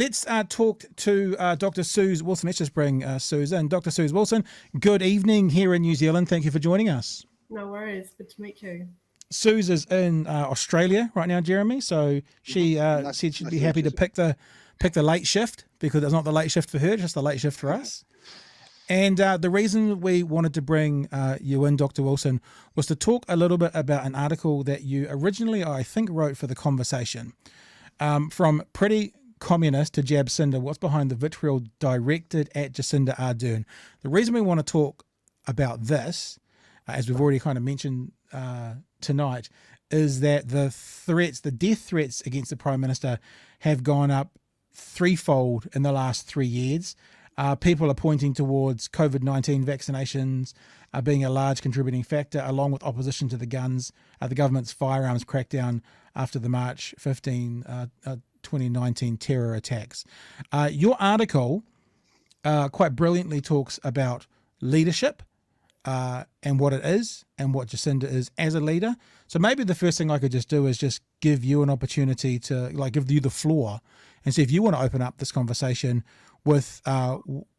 let's talk to Dr. Suze Wilson. Let's just bring Suze in. Dr. Suze Wilson, good evening here in New Zealand. Thank you for joining us. No worries. Good to meet you. Suze is in Australia right now, Jeremy. So she said she'd be happy to pick the late shift, because it's not the late shift for her, just the late shift for us. And the reason we wanted to bring you in, Dr. Wilson, was to talk a little bit about an article that you originally, I think, wrote for The Conversation. From Pretty Communist to Jacinda, what's behind the vitriol directed at Jacinda Ardern. The reason we want to talk about this, as we've already kind of mentioned tonight, is that the death threats against the Prime Minister have gone up threefold in the last 3 years. People are pointing towards COVID-19 vaccinations being a large contributing factor, along with opposition to the government's firearms crackdown after the March 15, 2019 terror attacks. Your article quite brilliantly talks about leadership and what it is and what Jacinda is as a leader. So maybe the first thing I could just do is just give you an opportunity to give you the floor and see if you want to open up this conversation with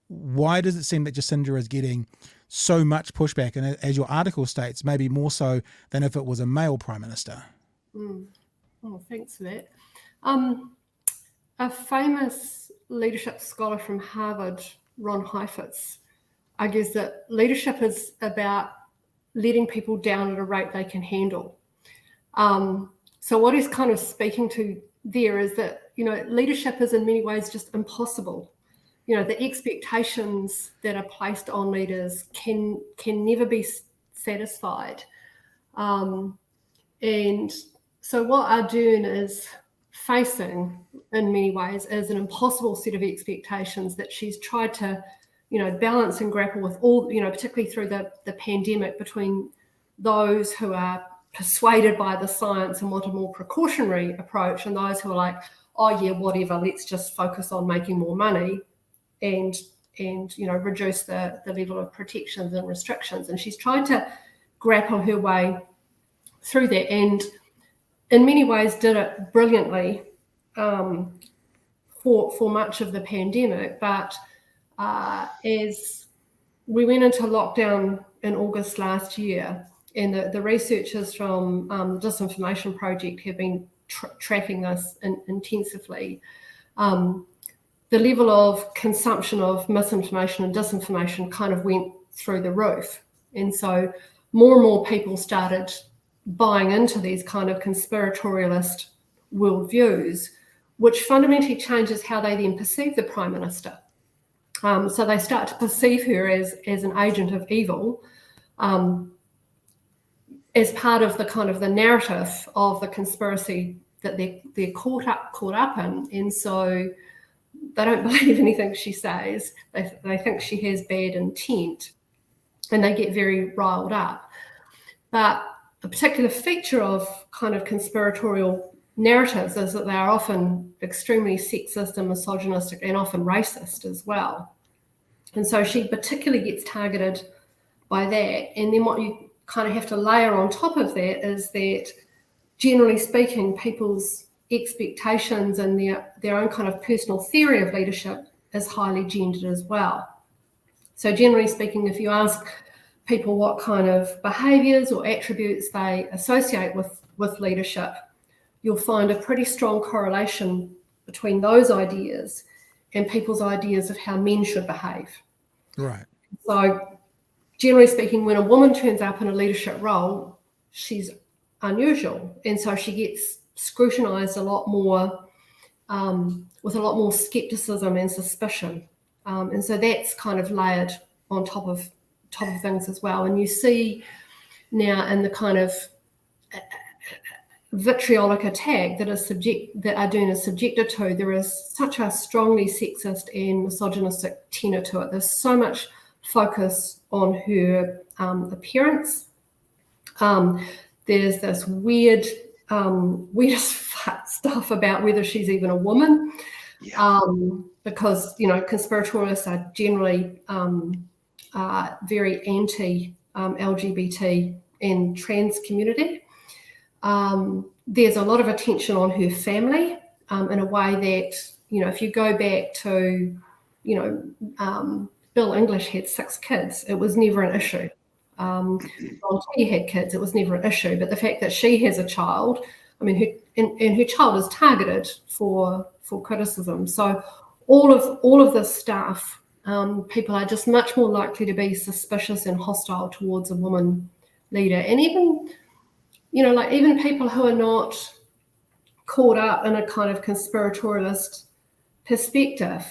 why does it seem that Jacinda is getting so much pushback, and as your article states, maybe more so than if it was a male Prime Minister. Oh, thanks for that. A famous leadership scholar from Harvard, Ron Heifetz, argues that leadership is about letting people down at a rate they can handle. So what he's kind of speaking to there is that, leadership is in many ways just impossible. The expectations that are placed on leaders can never be satisfied. And so what Ardern is facing in many ways is an impossible set of expectations that she's tried to, balance and grapple with all, particularly through the pandemic, between those who are persuaded by the science and want a more precautionary approach and those who are like, oh yeah, whatever, let's just focus on making more money and reduce the level of protections and restrictions. And she's tried to grapple her way through that, and in many ways did it brilliantly for much of the pandemic. But as we went into lockdown in August last year, and the researchers from the Disinformation Project have been tracking this intensively, the level of consumption of misinformation and disinformation kind of went through the roof. And so more and more people started buying into these kind of conspiratorialist worldviews, which fundamentally changes how they then perceive the Prime Minister. So they start to perceive her as an agent of evil, as part of the kind of the narrative of the conspiracy that they're caught up in. And so they don't believe anything she says. They think she has bad intent, and they get very riled up. But a particular feature of kind of conspiratorial narratives is that they are often extremely sexist and misogynistic, and often racist as well. And so she particularly gets targeted by that. And then what you kind of have to layer on top of that is that, generally speaking, people's expectations and their own kind of personal theory of leadership is highly gendered as well. So generally speaking, if you ask people what kind of behaviours or attributes they associate with leadership, you'll find a pretty strong correlation between those ideas and people's ideas of how men should behave. Right. So generally speaking, when a woman turns up in a leadership role, she's unusual, and so she gets scrutinized a lot more, with a lot more skepticism and suspicion, and so that's kind of layered on top of things as well. And you see now in the kind of vitriolic attack that Ardern is subjected to, there is such a strongly sexist and misogynistic tenor to it. There's so much focus on her appearance. There's this weird stuff about whether she's even a woman, because conspiratorialists are generally very anti-LGBT and trans community. There's a lot of attention on her family in a way that if you go back to, Bill English had 6 kids, it was never an issue. Voltaire had kids, it was never an issue. But the fact that she has a child, I mean, her child is targeted for criticism. So all of this stuff, people are just much more likely to be suspicious and hostile towards a woman leader. And even, even people who are not caught up in a kind of conspiratorialist perspective,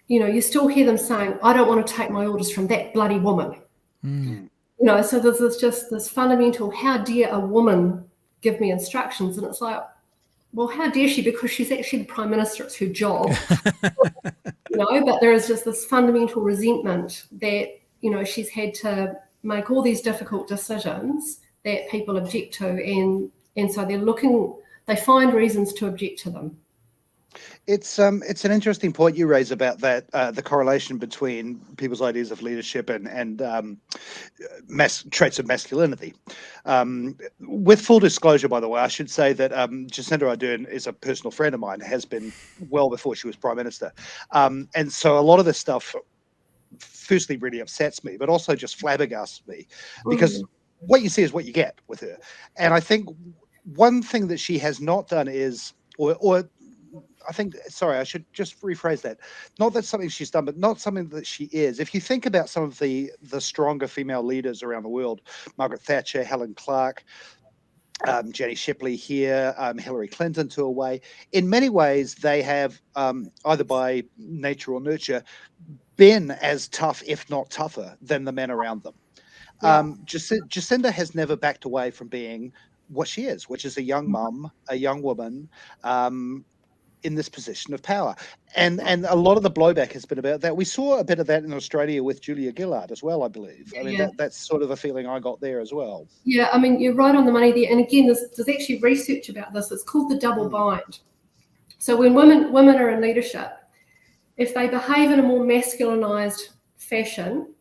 you still hear them saying, I don't want to take my orders from that bloody woman. So there's just this fundamental, how dare a woman give me instructions? And it's like, well, how dare she? Because she's actually the Prime Minister, it's her job. But there is just this fundamental resentment that, she's had to make all these difficult decisions that people object to, and so they find reasons to object to them. It's an interesting point you raise about that, the correlation between people's ideas of leadership and traits of masculinity. With full disclosure, by the way, I should say that Jacinda Ardern is a personal friend of mine, has been well before she was Prime Minister. And so a lot of this stuff, firstly, really upsets me, but also just flabbergasts me, because what you see is what you get with her. And I think one thing that she has not done is, I should just rephrase that. Not that something she's done, but not something that she is. If you think about some of the stronger female leaders around the world, Margaret Thatcher, Helen Clark, Jenny Shipley here, Hillary Clinton to a way, in many ways they have, either by nature or nurture, been as tough, if not tougher, than the men around them. Jacinda has never backed away from being what she is, which is a young mum, a young woman, in this position of power. And a lot of the blowback has been about that. We saw a bit of that in Australia with Julia Gillard as well, I believe. I mean, that's sort of a feeling I got there as well. Yeah, I mean, you're right on the money there. And again, there's actually research about this. It's called the double bind. So when women are in leadership, if they behave in a more masculinized fashion,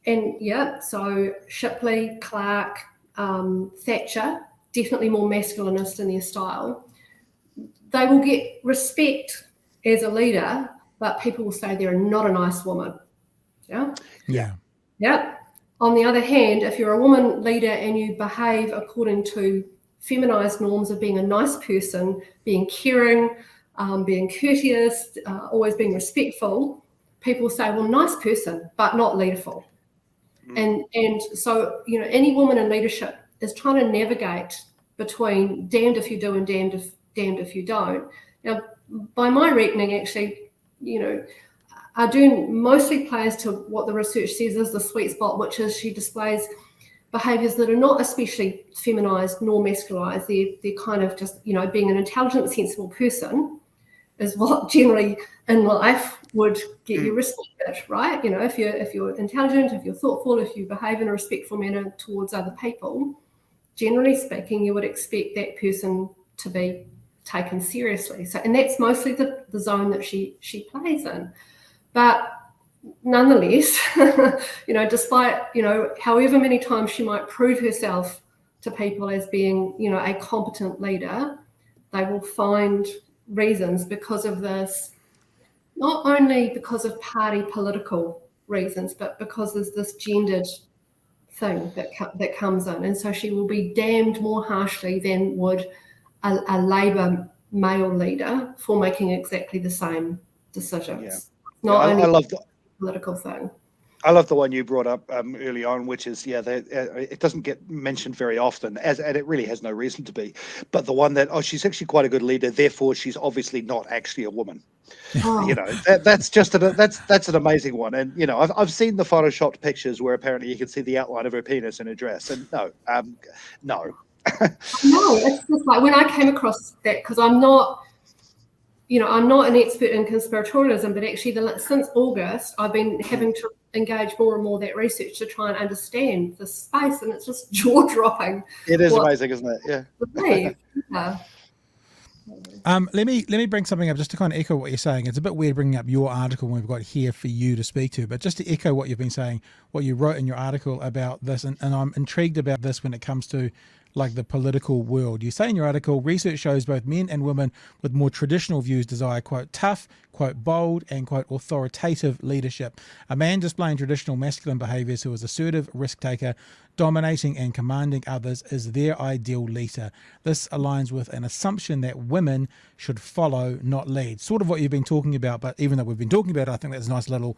and so Shipley, Clark, Thatcher, definitely more masculinist in their style, they will get respect as a leader, but people will say they're not a nice woman. Yeah. On the other hand, if you're a woman leader and you behave according to feminized norms of being a nice person, being caring, being courteous, always being respectful, people say, well, nice person, but not leaderful. And so, any woman in leadership is trying to navigate between damned if you do and damned if you don't. Now, by my reckoning, actually, Ardern mostly plays to what the research says is the sweet spot, which is she displays behaviours that are not especially feminised nor masculinized. They're kind of just, being an intelligent, sensible person is what generally in life would get you respected, right? If you're intelligent, if you're thoughtful, if you behave in a respectful manner towards other people, generally speaking, you would expect that person to be taken seriously. So, and that's mostly the zone that she plays in. But nonetheless, despite, however many times she might prove herself to people as being, a competent leader, they will find reasons because of this, not only because of party political reasons, but because there's this gendered thing that comes in. And so she will be damned more harshly than would a Labour male leader for making exactly the same decisions. Not only I love the political thing. I love the one you brought up early on, which is, it doesn't get mentioned very often, and it really has no reason to be. But the one that, she's actually quite a good leader, therefore she's obviously not actually a woman. Oh. That's just that's an amazing one. And I've seen the photoshopped pictures where apparently you can see the outline of her penis in her dress, and no. No, it's just like when I came across that, because I'm not an expert in conspiratorialism, but actually since August, I've been having to engage more and more that research to try and understand the space, and it's just jaw-dropping. It is amazing, isn't it? Yeah. Let me bring something up just to kind of echo what you're saying. It's a bit weird bringing up your article when we've got here for you to speak to, but just to echo what you've been saying, what you wrote in your article about this, and I'm intrigued about this when it comes to like the political world. You say in your article, research shows both men and women with more traditional views desire, quote, tough, quote, bold, and, quote, authoritative leadership. A man displaying traditional masculine behaviours who is assertive, risk-taker, dominating and commanding others is their ideal leader. This aligns with an assumption that women should follow, not lead. Sort of what you've been talking about, but even though we've been talking about it, I think that's a nice little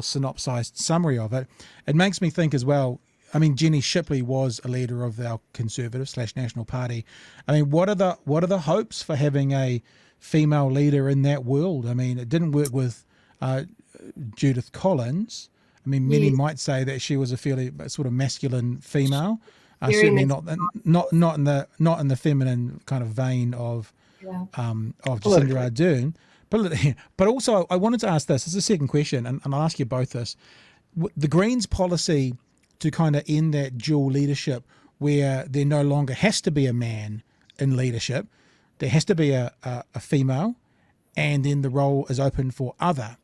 synopsized summary of it. It makes me think as well, I mean, Jenny Shipley was a leader of our Conservative/National Party. I mean, what are the hopes for having a female leader in that world? I mean, it didn't work with Judith Collins. I mean, many might say that she was a fairly sort of masculine female, certainly not in the feminine kind of vein of Jacinda Ardern. But also, I wanted to ask this. This is the second question, and I'll ask you both this. The Greens' policy to kind of end that dual leadership where there no longer has to be a man in leadership, there has to be a female, and then the role is open for other.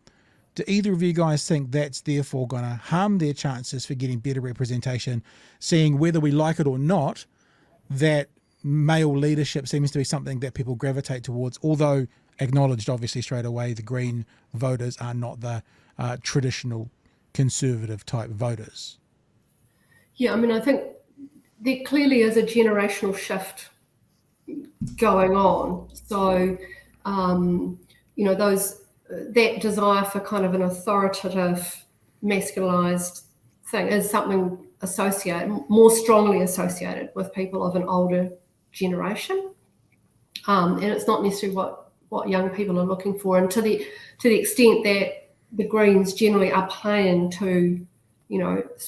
Do either of you guys think that's therefore going to harm their chances for getting better representation, seeing whether we like it or not, that male leadership seems to be something that people gravitate towards, although acknowledged obviously straight away the Green voters are not the traditional Conservative type voters? Yeah, I mean, I think there clearly is a generational shift going on. So, that desire for kind of an authoritative, masculinized thing is something more strongly associated with people of an older generation. And it's not necessarily what young people are looking for. And to the extent that the Greens generally are playing to,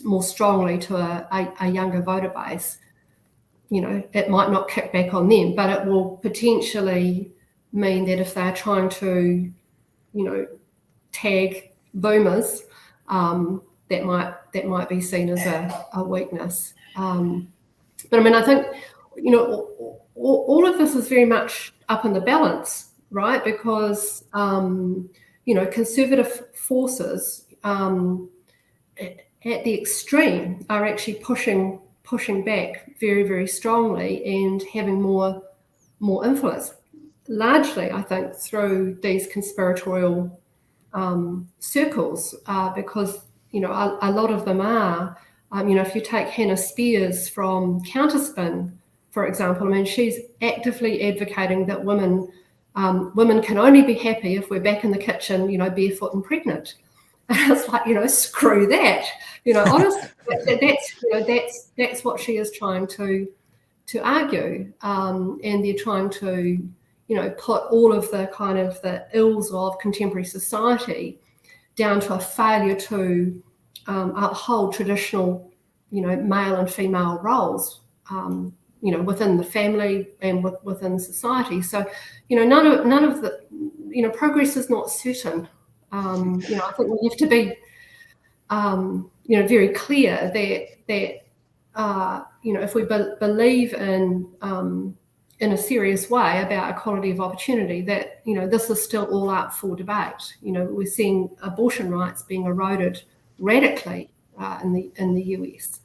more strongly to a younger voter base, it might not kick back on them, but it will potentially mean that if they're trying to, tag boomers, that might be seen as a weakness. But I mean, I think, all of this is very much up in the balance, right? Because, conservative forces at the extreme are actually pushing back very, very strongly and having more influence, largely, I think, through these conspiratorial circles, because, a lot of them are, if you take Hannah Spears from Counterspin, for example, I mean, she's actively advocating that women can only be happy if we're back in the kitchen, barefoot and pregnant. And it's like, screw that. Honestly, that's what she is trying to argue. And they're trying to, put all of the kind of the ills of contemporary society down to a failure to uphold traditional, male and female roles, within the family and within society. So, none of the, progress is not certain. I think we have to be, very clear that if we believe in a serious way about equality of opportunity, that this is still all up for debate. We're seeing abortion rights being eroded radically in the US.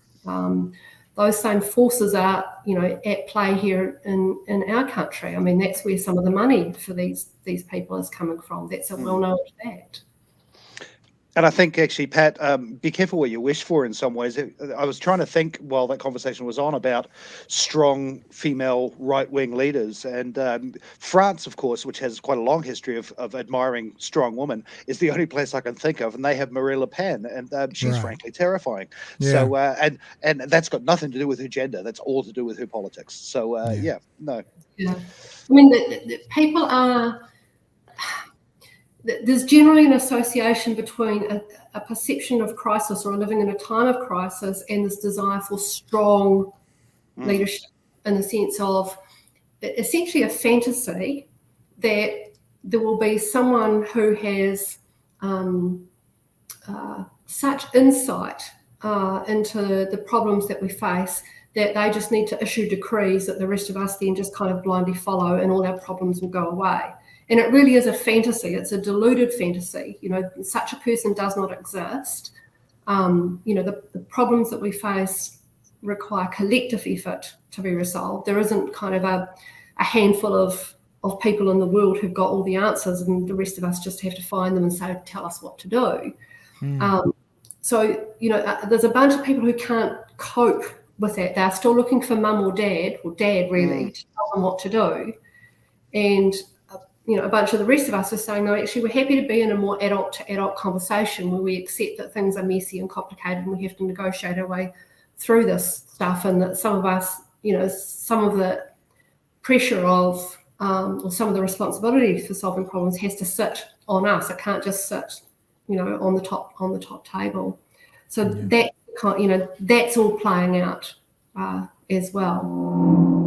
Those same forces are at play here in our country. I mean, that's where some of the money for these people is coming from. That's a well-known fact. And I think actually, Pat, be careful what you wish for in some ways. I was trying to think while that conversation was on about strong female right-wing leaders. And France, of course, which has quite a long history of admiring strong women, is the only place I can think of. And they have Marine Le Pen, and she's frankly terrifying. Yeah. So, and that's got nothing to do with her gender. That's all to do with her politics. So, no. Yeah. I mean, the people are... There's generally an association between a perception of crisis or living in a time of crisis and this desire for strong leadership, in the sense of essentially a fantasy that there will be someone who has such insight into the problems that we face that they just need to issue decrees that the rest of us then just kind of blindly follow, and all our problems will go away. And it really is a fantasy. It's a deluded fantasy. Such a person does not exist. The problems that we face, require collective effort to be resolved. There isn't kind of a handful of people in the world who've got all the answers, and the rest of us just have to find them and say, tell us what to do. So, there's a bunch of people who can't cope with that. They're still looking for mum or dad really, to tell them what to do. And, a bunch of the rest of us are saying, no, actually, we're happy to be in a more adult-to-adult conversation where we accept that things are messy and complicated and we have to negotiate our way through this stuff, and that some of us, some of the pressure of or some of the responsibility for solving problems has to sit on us. It can't just sit, on the top table. So that that's all playing out as well.